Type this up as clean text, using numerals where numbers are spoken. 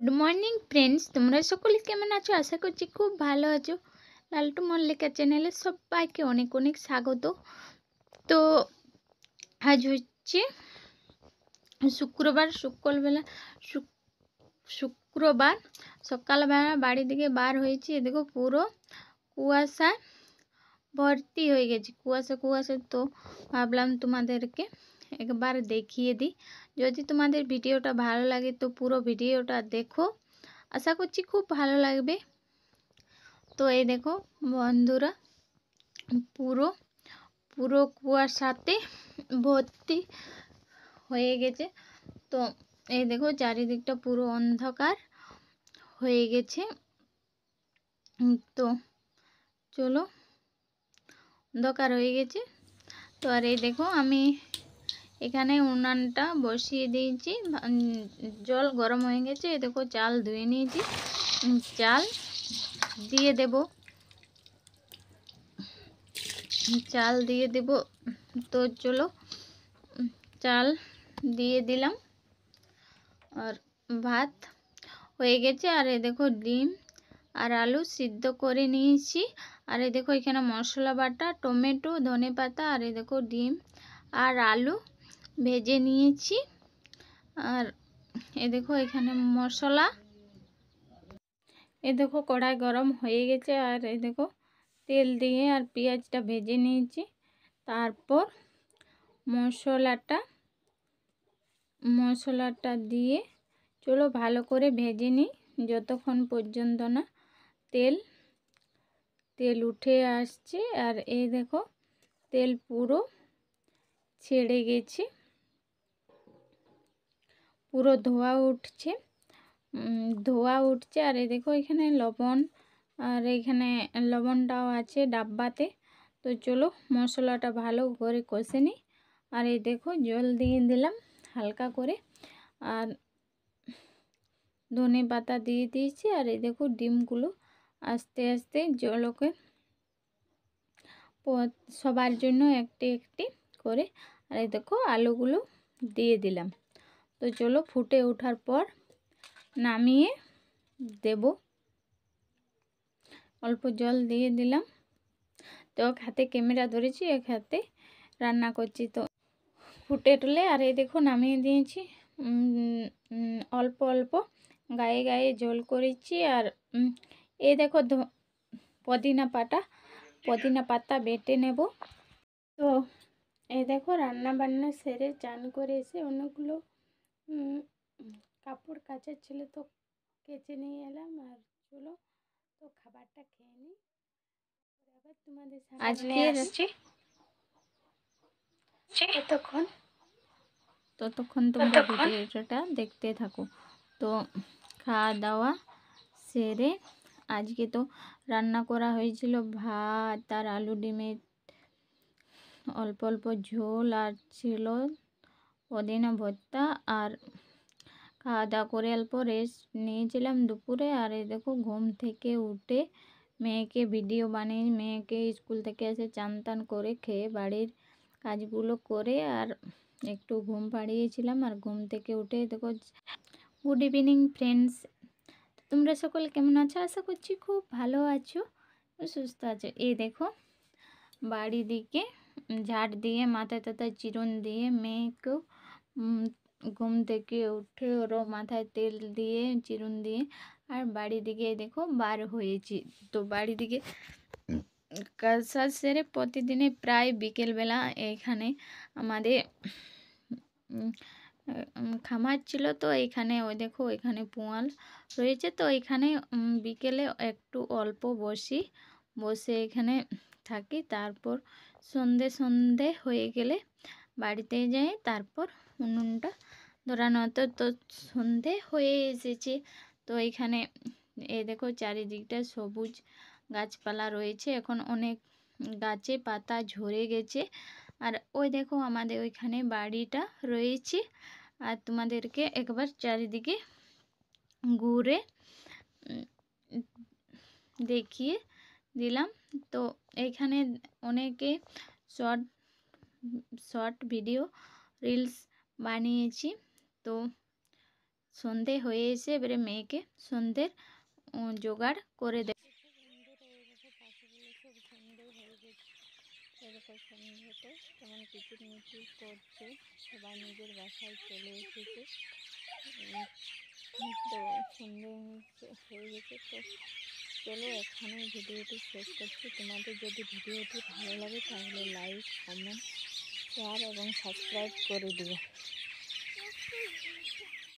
Good morning friends, তোমরা সকলে কেমন আছো? আশা করছি খুব ভালো আছো। লালটু মল্লিকা চ্যানেলে সবাইকে অনেক অনেক স্বাগত। তো আজ হচ্ছে শুক্রবার শুক্রবার সকালবেলা বাড়ি থেকে বার হয়েছি। দেখো পুরো কুয়াশা ভর্তি হয়ে গেছে, কুয়াশা। তো ভাবলাম তোমাদেরকে একবার দেখিয়ে দিই। যদি তোমাদের ভিডিওটা ভালো লাগে তো পুরো ভিডিওটা দেখো, আশা করছি খুব ভালো লাগবে। তো এই দেখো বন্ধুরা, পুরো পুরো কুয়াশাতে ভর্তি হয়ে গেছে। তো এই দেখো চারিদিকটা পুরো অন্ধকার হয়ে গেছে। তো চলো, অন্ধকার হয়ে গেছে। তো আর এই দেখো আমি এখানে উনানটা বসিয়ে দিয়েছি, জল গরম হয়ে গেছে। এই দেখো চাল ধুয়ে নিয়েছি, চাল দিয়ে দেব, তো চলো চাল দিয়ে দিলাম। আর ভাত হয়ে গেছে। আর এই দেখো ডিম আর আলু সিদ্ধ করে নিয়েছি। আর এই দেখো এখানে মশলা বাটা, টমেটো, ধনেপাতা, আর এই দেখো ডিম আর আলু ভেজে নিয়েছি। আর এই দেখো এখানে মশলা, এই দেখো কড়াই গরম হয়ে গেছে। আর এই দেখো তেল দিয়ে আর পেঁয়াজটা ভেজে নিয়েছি। তারপর মশলাটা দিয়ে চলো ভালো করে ভেজে নিই, যতক্ষণ পর্যন্ত না তেল উঠে আসছে। আর এই দেখো তেল পুরো ছেড়ে গেছে, পুরো ধোয়া উঠছে। আর এই দেখো এখানে লবণ, আর এখানে লবণটাও আছে ডাব্বাতে। তো চলো মশলাটা ভালো করে কষে নিই। আর এই দেখো জল দিয়ে দিলাম হালকা করে, আর ধনে পাতা দিয়ে দিয়েছি। আর এই দেখো ডিমগুলো আস্তে আস্তে জলকে সবার জন্য একটি করে, আর এই দেখো আলুগুলো দিয়ে দিলাম। তো চলো ফুটে ওঠার পর নামিয়ে দেব। অল্প জল দিয়ে দিলাম। তো এক হাতে ক্যামেরা ধরেছি, এক হাতে রান্না করছি। তো ফুটে তুলে আর এই দেখো নামিয়ে দিয়েছি। অল্প অল্প গায়ে গায়ে ঝোল করেছি। আর এই দেখো পুদিনা পাতা বেটে নেব। তো এই দেখো রান্না বান্না সেরে চান করে এসে অনেকগুলো কাপড় কাচার ছিল, তো কেচে নিয়ে এলাম। আর চলো তো খাবারটা খেয়ে নিই, আবার তোমাদের সামনে আসছি। ততক্ষণ তোমরা ভিডিওটা দেখতে থাকো। তো খাওয়া দাওয়া সেরে আজকে তো রান্না করা হয়েছিল ভাত আর আলু ডিমের অল্প অল্প ঝোল, আর ছিল পুদিনা ভর্তা। আর খাওয়া দাওয়া করে অল্প রেস্ট নিয়েছিলাম দুপুরে। আর এই দেখো ঘুম থেকে উঠে মেয়েকে ভিডিও বানিয়ে, মেয়েকে স্কুল থেকে এসে চান টান করে খেয়ে বাড়ির কাজগুলো করে আর একটু ঘুম পাড়িয়েছিলাম। আর ঘুম থেকে উঠে দেখো, গুড ইভিনিং ফ্রেন্ডস, তোমরা সকলে কেমন আছো? আশা করছি খুব ভালো আছো, সুস্থ আছো। এই দেখো বাড়ি দিকে ঝাড় দিয়ে মাথায় টাথায় চিরুন দিয়ে মেয়েকেও ঘুম থেকে উঠে ওরও মাথায় তেল দিয়ে চিরুন দিয়ে আর বাড়ি দিকে দেখো বার হয়েছি। তো বাড়ি দিকে কাজ সাজ সেরে প্রতিদিনে প্রায় বিকেলবেলা এখানে আমাদের খামার ছিল, তো এখানে ওই দেখো এখানে পোয়াল রয়েছে। তো এখানে বিকেলে একটু অল্প বসে এখানে থাকি। তারপর সন্ধে হয়ে গেলে বাড়িতে যাই, তারপর উনুনটা ধরানো হতো। তো সন্ধে হয়ে এসেছে। তো এখানে এই দেখো চারিদিকটা সবুজ গাছপালা রয়েছে, এখন অনেক গাছে পাতা ঝরে গেছে। আর ওই দেখো আমাদের ওইখানে বাড়িটা রয়েছে। আর তোমাদেরকে একবার চারিদিকে ঘুরে দেখিয়ে দিলাম। তো এইখানে অনেকে শর্ট ভিডিও রিলস বানিয়েছি। তো সন্ধে হয়ে এসে এবারে মেয়েকে সন্ধ্যের জোগাড় করে দেয়। এরকম সন্ধ্যেতে কেমন কিচিরমিচির করছে, সবাই নিজের বাসায় চলে এসেছে। তো সন্ধে হয়ে গেছে। তো চলো এখানে ভিডিওটি শেষ করছি। তোমাদের যদি ভিডিওটি ভালো লাগে তাহলে লাইক, কমেন্ট, শেয়ার এবং সাবস্ক্রাইব করে দিও।